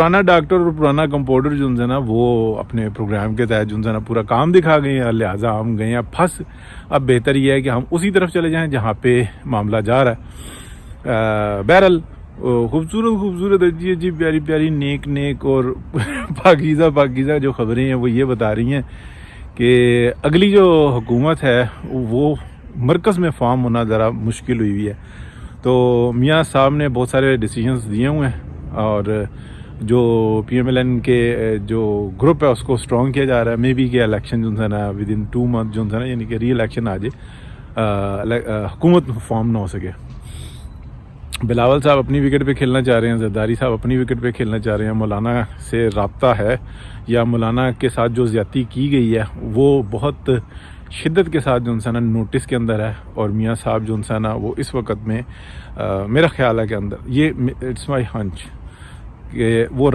पुराना डॉक्टर और पुराना कंपाउंडर जो है ना वो अपने प्रोग्राम के तहत जो है ना पूरा काम दिखा गए हैं, लिहाजा हम गए हैं फंस। अब बेहतर यह है कि हम उसी तरफ चले जाएं जहाँ पे मामला जा रहा है। बहरहाल खूबसूरत अच्छी अच्छी प्यारी प्यारी नेक नेक और पाकीज़ा जो खबरें हैं वो ये बता रही हैं कि अगली जो हुकूमत है वो मरकज़ में फॉर्म होना ज़रा मुश्किल हुई है। तो मियाँ साहब ने बहुत सारे डिसीजंस दिए हुए हैं और जो PMLN के जो ग्रुप है उसको स्ट्रॉन्ग किया जा रहा है। मे बी के इलेक्शन जो है ना विद इन 2 मंथ जो है ना यानी कि री इलेक्शन आ जाए, हुकूमत फॉर्म ना हो सके। बिलावल साहब अपनी विकेट पे खेलना चाह रहे हैं, जरदारी साहब अपनी विकेट पे खेलना चाह रहे हैं। मौलाना से रब्ता है या मौलाना के साथ जो ज़्यादती की गई है वो बहुत शिद्दत के साथ जो है ना नोटिस के अंदर है। और मियाँ साहब जो है ना वो इस वक्त में मेरा ख्याल है कि अंदर ये इट्स माई हंच कि वो